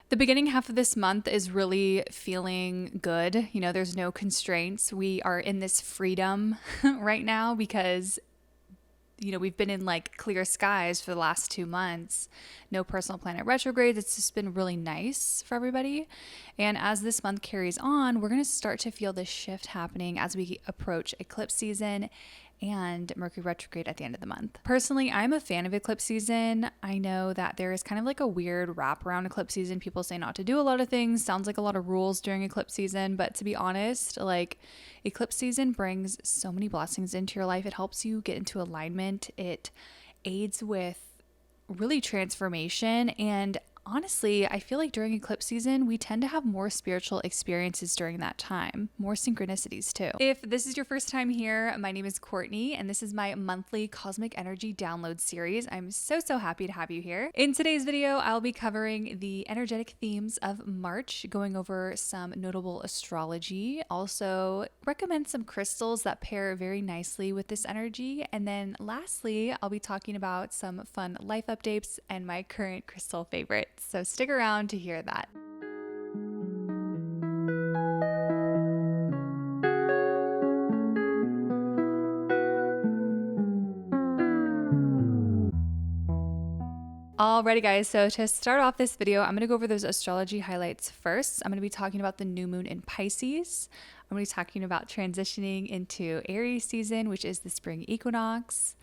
The beginning half of this month is really feeling good. You know, there's no constraints. We are in this freedom right now because, you know, we've been in like clear skies for the last 2 months. No personal planet retrogrades. It's just been really nice for everybody. And as this month carries on, we're going to start to feel this shift happening as we approach eclipse season and Mercury retrograde at the end of the month. Personally, I'm a fan of eclipse season. I know that there is kind of like a weird wrap around eclipse season. People say not to do a lot of things. Sounds like a lot of rules during eclipse season. But to be honest, like eclipse season brings so many blessings into your life. It helps you get into alignment. It aids with really transformation. And honestly, I feel like during eclipse season, we tend to have more spiritual experiences during that time, more synchronicities too. If this is your first time here, my name is Courtney, and this is my monthly Cosmic Energy Download series. I'm so happy to have you here. In today's video, I'll be covering the energetic themes of March, going over some notable astrology, also recommend some crystals that pair very nicely with this energy, and then lastly, I'll be talking about some fun life updates and my current crystal favorites. So stick around to hear that. Alrighty guys, so to start off this video, I'm going to go over those astrology highlights first. I'm going to be talking about the new moon in Pisces. I'm going to be talking about transitioning into Aries season, which is the spring equinox.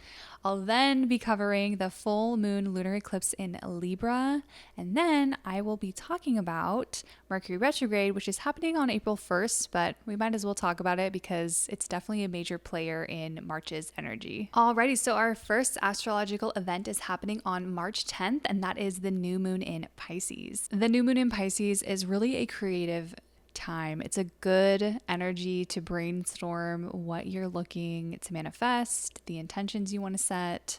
I'll then be covering the full moon lunar eclipse in Libra. And then I will be talking about Mercury retrograde, which is happening on April 1st, but we might as well talk about it because it's definitely a major player in March's energy. Alrighty, so our first astrological event is happening on March 10th, and that is the new moon in Pisces. The new moon in Pisces is really a creative time. It's a good energy to brainstorm what you're looking to manifest, the intentions you want to set,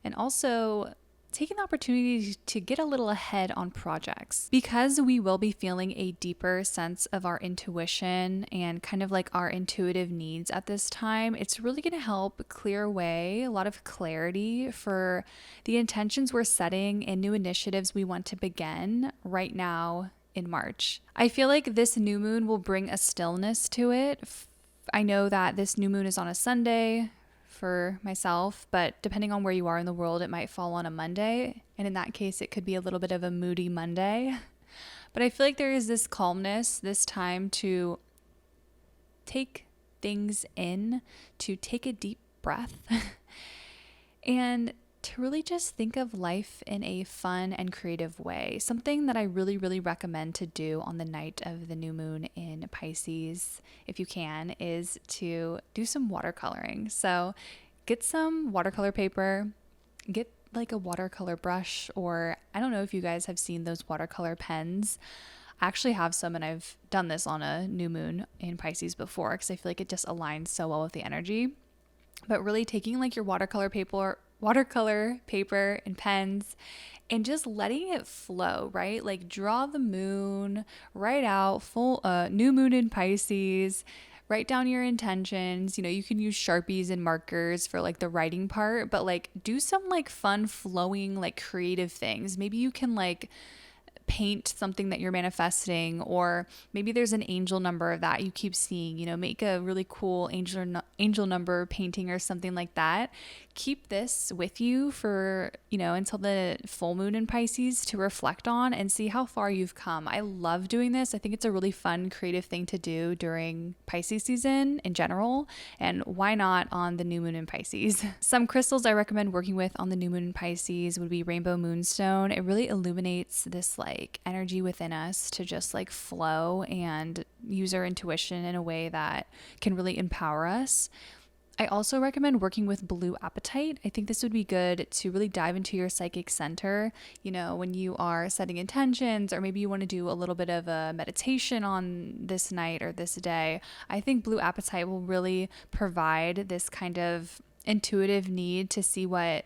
and also taking the opportunity to get a little ahead on projects. Because we will be feeling a deeper sense of our intuition and kind of like our intuitive needs at this time, it's really going to help clear away a lot of clarity for the intentions we're setting and new initiatives we want to begin right now in March. I feel like this new moon will bring a stillness to it. I know that this new moon is on a Sunday for myself, but depending on where you are in the world, it might fall on a Monday. And in that case, it could be a little bit of a moody Monday. But I feel like there is this calmness, this time to take things in, to take a deep breath, and to really just think of life in a fun and creative way. Something that I really recommend to do on the night of the new moon in Pisces, if you can, is to do some watercoloring. So get some watercolor paper, get like a watercolor brush, or I don't know if you guys have seen those watercolor pens. I actually have some, and I've done this on a new moon in Pisces before because I feel like it just aligns so well with the energy. But really taking like your watercolor paper and pens and just letting it flow, right? Like draw the moon, write out full new moon in Pisces, write down your intentions. You know, you can use Sharpies and markers for like the writing part, but like do some like fun flowing like creative things. Maybe you can like paint something that you're manifesting, or maybe there's an angel number that you keep seeing, you know, make a really cool angel number painting or something like that. Keep this with you for, you know, until the full moon in Pisces to reflect on and see how far you've come. I love doing this. I think it's a really fun, creative thing to do during Pisces season in general, and why not on the new moon in Pisces? Some crystals I recommend working with on the new moon in Pisces would be rainbow moonstone. It really illuminates this like energy within us to just like flow and use our intuition in a way that can really empower us. I also recommend working with blue apatite. I think this would be good to really dive into your psychic center, you know, when you are setting intentions, or maybe you want to do a little bit of a meditation on this night or this day. I think blue apatite will really provide this kind of intuitive need to see what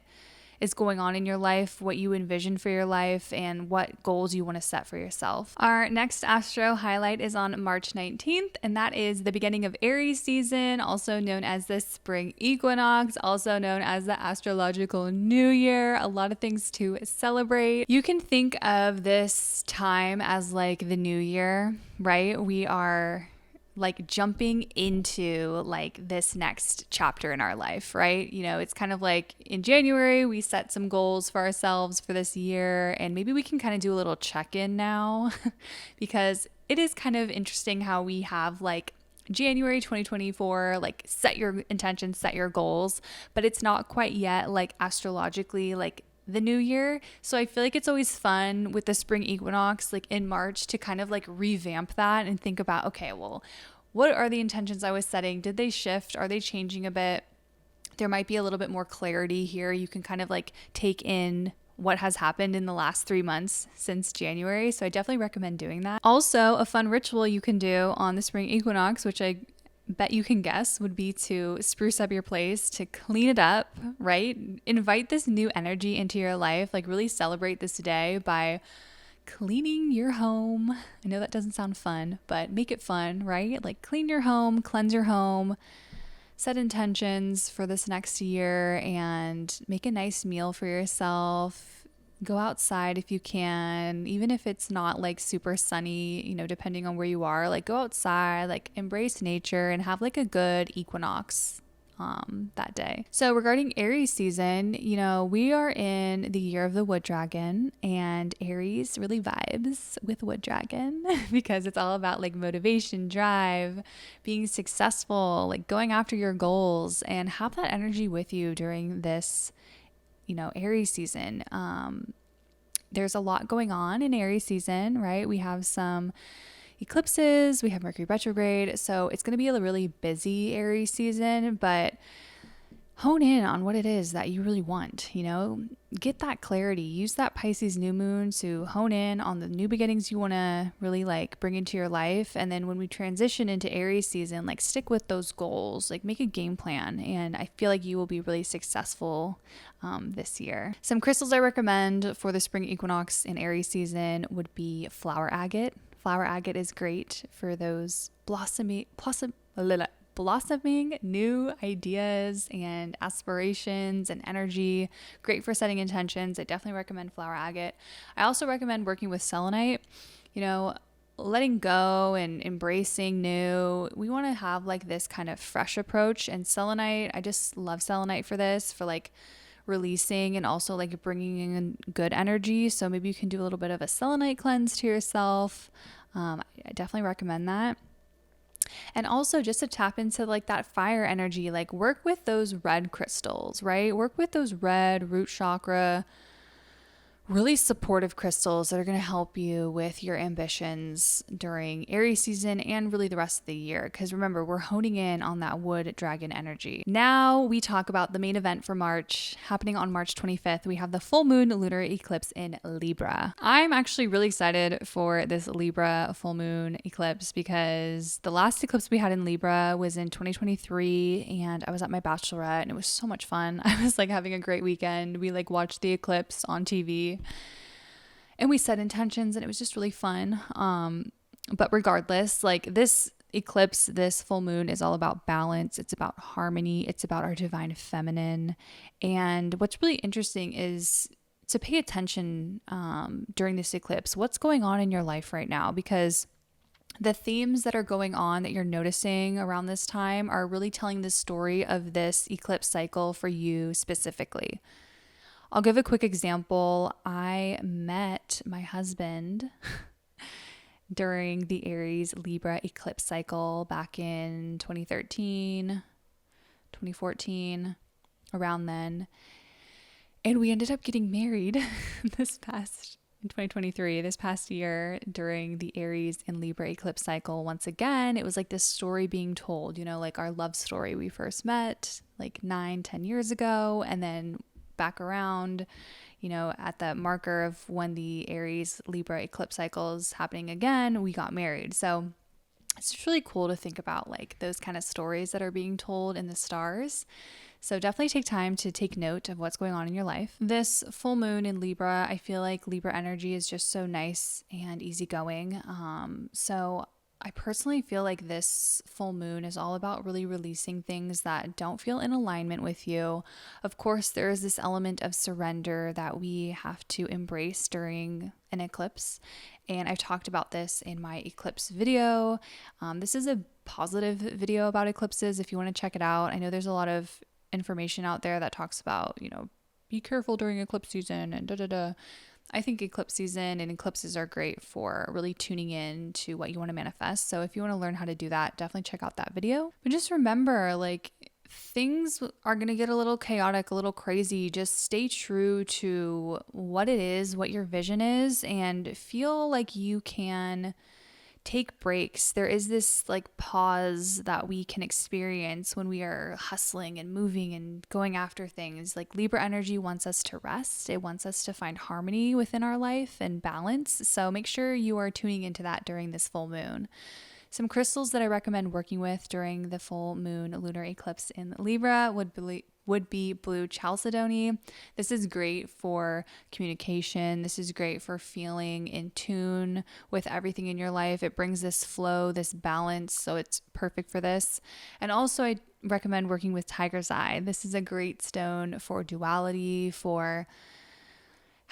is going on in your life, what you envision for your life, and what goals you want to set for yourself. Our next astro highlight is on March 19th, and that is the beginning of Aries season, also known as the spring equinox, also known as the astrological new year. A lot of things to celebrate. You can think of this time as like the new year, right? We are like jumping into like this next chapter in our life, right? You know, it's kind of like in January, we set some goals for ourselves for this year, and maybe we can kind of do a little check-in now because it is kind of interesting how we have like January 2024, like set your intentions, set your goals, but it's not quite yet like astrologically like the new year. So I feel like it's always fun with the spring equinox, like in March, to kind of like revamp that and think about, okay, well, what are the intentions I was setting? Did they shift? Are they changing a bit? There might be a little bit more clarity here. You can kind of like take in what has happened in the last 3 months since January. So I definitely recommend doing that. Also, a fun ritual you can do on the spring equinox, which I bet you can guess, would be to spruce up your place, to clean it up, right? Invite this new energy into your life, like really celebrate this day by cleaning your home. I know that doesn't sound fun, but make it fun, right? Like clean your home, cleanse your home, set intentions for this next year, and make a nice meal for yourself. Go outside if you can, even if it's not like super sunny, you know, depending on where you are, like go outside, like embrace nature and have like a good equinox that day. So regarding Aries season, you know, we are in the year of the wood dragon, and Aries really vibes with wood dragon because it's all about like motivation, drive, being successful, like going after your goals, and have that energy with you during this, you know, Aries season. There's a lot going on in Aries season, right? We have some eclipses, we have Mercury Retrograde, so it's going to be a really busy Aries season, but hone in on what it is that you really want, you know, get that clarity, use that Pisces new moon to hone in on the new beginnings you want to really like bring into your life. And then when we transition into Aries season, like stick with those goals, like make a game plan. And I feel like you will be really successful this year. Some crystals I recommend for the spring equinox in Aries season would be flower agate. Flower agate is great for those blossoming new ideas and aspirations and energy. Great for setting intentions. I definitely recommend flower agate. I also recommend working with selenite, you know, letting go and embracing new. We want to have like this kind of fresh approach, and selenite, I just love selenite for this, for like releasing and also like bringing in good energy. So maybe you can do a little bit of a selenite cleanse to yourself. I definitely recommend that. And also just to tap into like that fire energy, like work with those red crystals, right? Work with those red root chakra, really supportive crystals that are going to help you with your ambitions during Aries season and really the rest of the year. Because remember, we're honing in on that wood dragon energy. Now we talk about the main event for March, happening on March 25th. We have the full moon lunar eclipse in Libra. I'm actually really excited for this Libra full moon eclipse because the last eclipse we had in Libra was in 2023, and I was at my bachelorette and it was so much fun. I was like having a great weekend. We like watched the eclipse on TV. And we set intentions, and it was just really fun. But regardless, like this eclipse, this full moon is all about balance. It's about harmony. It's about our divine feminine. And what's really interesting is to pay attention during this eclipse. What's going on in your life right now? Because the themes that are going on that you're noticing around this time are really telling the story of this eclipse cycle for you specifically. I'll give a quick example. I met my husband during the Aries Libra eclipse cycle back in 2013, 2014, around then. And we ended up getting married in 2023, this past year during the Aries and Libra eclipse cycle. Once again, it was like this story being told, you know, like our love story. We first met like 9-10 years ago, and then back around, you know, at the marker of when the Aries Libra eclipse cycle is happening again, we got married. So it's just really cool to think about like those kind of stories that are being told in the stars. So definitely take time to take note of what's going on in your life. This full moon in Libra, I feel like Libra energy is just so nice and easygoing. So I personally feel like this full moon is all about really releasing things that don't feel in alignment with you. Of course, there is this element of surrender that we have to embrace during an eclipse. And I've talked about this in my eclipse video. This is a positive video about eclipses if you want to check it out. I know there's a lot of information out there that talks about, be careful during eclipse season and da-da-da. I think eclipse season and eclipses are great for really tuning in to what you want to manifest. So if you want to learn how to do that, definitely check out that video. But just remember, like, things are going to get a little chaotic, a little crazy. Just stay true to what it is, what your vision is, and feel like you can take breaks. There is this like pause that we can experience when we are hustling and moving and going after things. Like Libra energy wants us to rest. It wants us to find harmony within our life and balance. So make sure you are tuning into that during this full moon. Some crystals that I recommend working with during the full moon lunar eclipse in Libra would be blue chalcedony. This is great for communication. This is great for feeling in tune with everything in your life. It brings this flow, this balance, so it's perfect for this. And also I recommend working with tiger's eye. This is a great stone for duality, for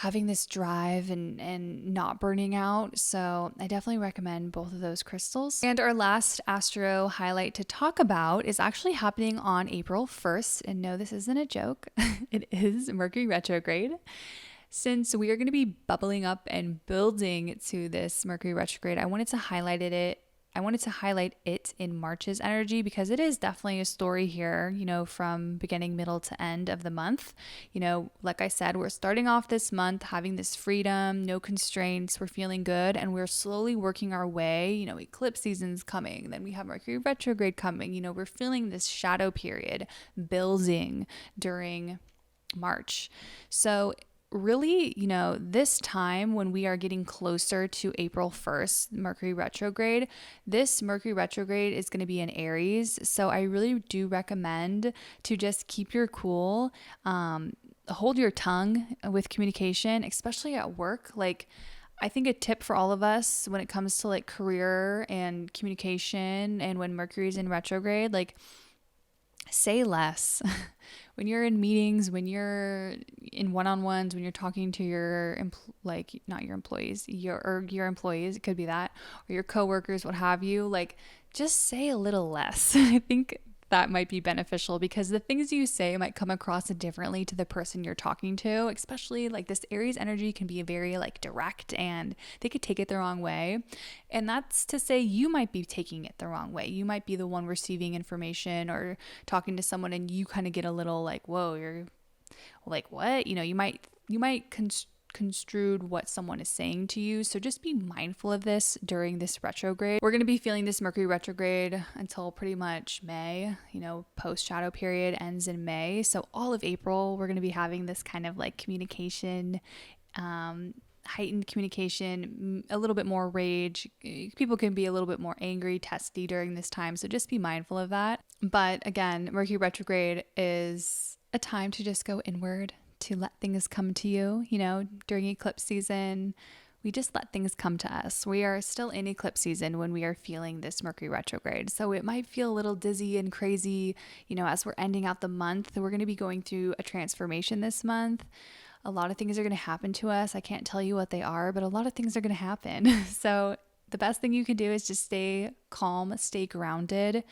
having this drive and not burning out. So I definitely recommend both of those crystals. And our last astro highlight to talk about is actually happening on April 1st. And no, this isn't a joke. It is Mercury Retrograde. Since we are going to be bubbling up and building to this Mercury Retrograde, I wanted to highlight it in March's energy because it is definitely a story here, from beginning, middle to end of the month. Like I said, we're starting off this month having this freedom, no constraints, we're feeling good, and we're slowly working our way. Eclipse season's coming, then we have Mercury Retrograde coming. We're feeling this shadow period building during March. So really, this time when we are getting closer to April 1st, Mercury retrograde, this Mercury retrograde is going to be in Aries. So I really do recommend to just keep your cool, hold your tongue with communication, especially at work. Like, I think a tip for all of us when it comes to like career and communication and when Mercury's in retrograde, like, say less. When you're in meetings, when you're in one-on-ones, when you're talking to your not your employees, your employees, it could be that, or your coworkers, what have you, like, just say a little less. I think that might be beneficial because the things you say might come across differently to the person you're talking to, especially like this Aries energy can be very like direct and they could take it the wrong way. And that's to say you might be taking it the wrong way. You might be the one receiving information or talking to someone and you kind of get a little like, whoa, you're like, what? You might construed what someone is saying to you. So just be mindful of this during this retrograde. We're going to be feeling this Mercury retrograde until pretty much May, post shadow period ends in May. So all of April, we're going to be having this kind of like communication, heightened communication, a little bit more rage. People can be a little bit more angry, testy during this time. So just be mindful of that. But again, Mercury retrograde is a time to just go inward, to let things come to you. During eclipse season, we just let things come to us. We are still in eclipse season when we are feeling this Mercury retrograde. So it might feel a little dizzy and crazy, as we're ending out the month. We're going to be going through a transformation this month. A lot of things are going to happen to us. I can't tell you what they are, but a lot of things are going to happen. So the best thing you can do is just stay calm, stay grounded,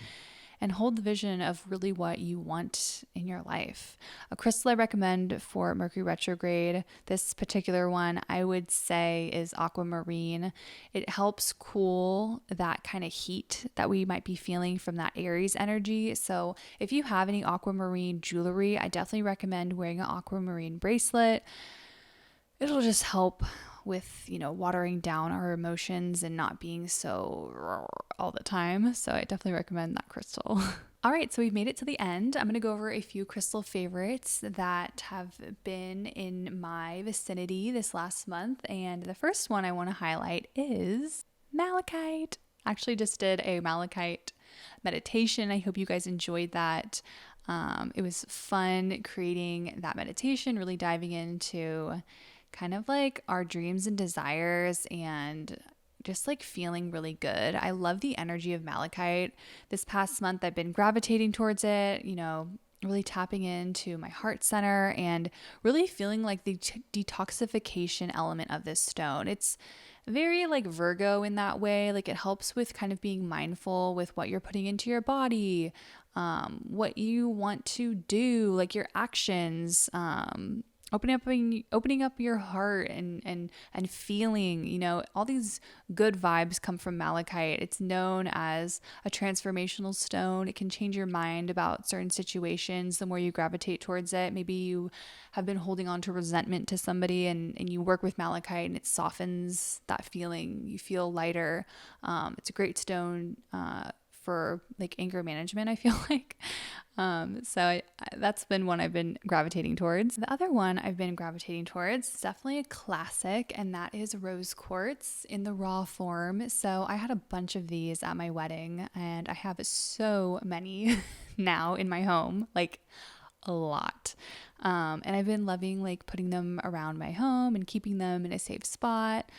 and hold the vision of really what you want in your life. A crystal I recommend for Mercury retrograde, this particular one I would say is aquamarine. It helps cool that kind of heat that we might be feeling from that Aries energy. So if you have any aquamarine jewelry, I definitely recommend wearing an aquamarine bracelet. It'll just help with, watering down our emotions and not being so all the time. So I definitely recommend that crystal. All right, so we've made it to the end. I'm going to go over a few crystal favorites that have been in my vicinity this last month. And the first one I want to highlight is malachite. Actually just did a malachite meditation. I hope you guys enjoyed that. It was fun creating that meditation, really diving into kind of like our dreams and desires and just like feeling really good. I love the energy of malachite. This past month, I've been gravitating towards it, really tapping into my heart center and really feeling like the detoxification element of this stone. It's very like Virgo in that way. Like it helps with kind of being mindful with what you're putting into your body, what you want to do, like your actions, opening up your heart and feeling, all these good vibes come from malachite. It's known as a transformational stone. It can change your mind about certain situations the more you gravitate towards it. Maybe you have been holding on to resentment to somebody and you work with malachite and it softens that feeling. You feel lighter. It's a great stone for like anger management, I feel like. That's been one I've been gravitating towards. The other one I've been gravitating towards is definitely a classic, and that is rose quartz in the raw form. So I had a bunch of these at my wedding, and I have so many now in my home, like a lot. And I've been loving like putting them around my home and keeping them in a safe spot.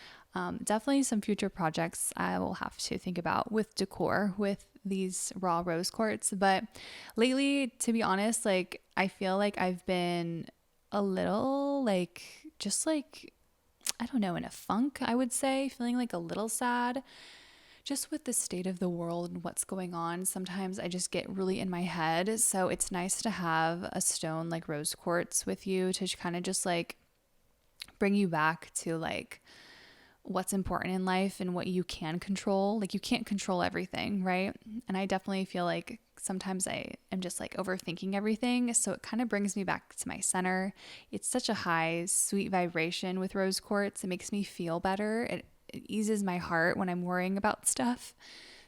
Definitely some future projects I will have to think about with decor with these raw rose quartz. But lately, to be honest, like I feel like I've been a little like, just like, I don't know, in a funk, I would say, feeling like a little sad just with the state of the world and what's going on. Sometimes I just get really in my head. So it's nice to have a stone like rose quartz with you to kind of just like bring you back to like what's important in life and what you can control. Like you can't control everything, right? And I definitely feel like sometimes I am just like overthinking everything. So it kind of brings me back to my center. It's such a high, sweet vibration with rose quartz. It makes me feel better. It eases my heart when I'm worrying about stuff.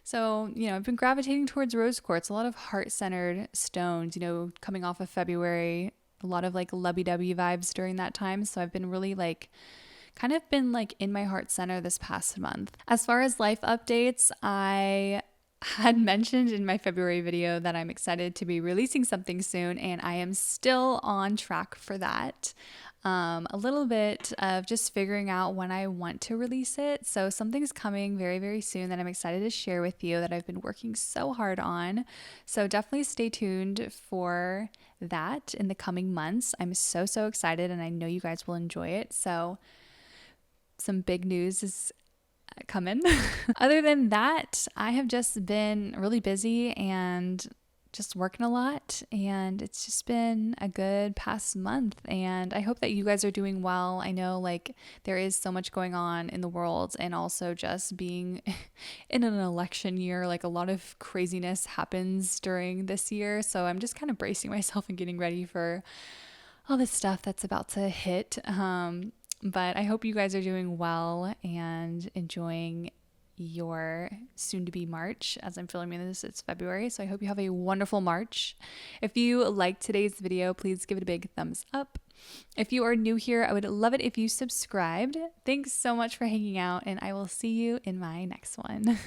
So, I've been gravitating towards rose quartz, a lot of heart-centered stones, coming off of February, a lot of like lovey-dovey vibes during that time. So I've been really like kind of been like in my heart center this past month. As far as life updates, I had mentioned in my February video that I'm excited to be releasing something soon, and I am still on track for that. A little bit of just figuring out when I want to release it. So something's coming very, very soon that I'm excited to share with you that I've been working so hard on. So definitely stay tuned for that in the coming months. I'm so, so excited, and I know you guys will enjoy it. So some big news is coming. Other than that, I have just been really busy and just working a lot, and it's just been a good past month, and I hope that you guys are doing well. I know like there is so much going on in the world, and also just being in an election year, like a lot of craziness happens during this year, so I'm just kind of bracing myself and getting ready for all this stuff that's about to hit. But I hope you guys are doing well and enjoying your soon-to-be March. As I'm filming this, it's February, so I hope you have a wonderful March. If you liked today's video, please give it a big thumbs up. If you are new here, I would love it if you subscribed. Thanks so much for hanging out, and I will see you in my next one.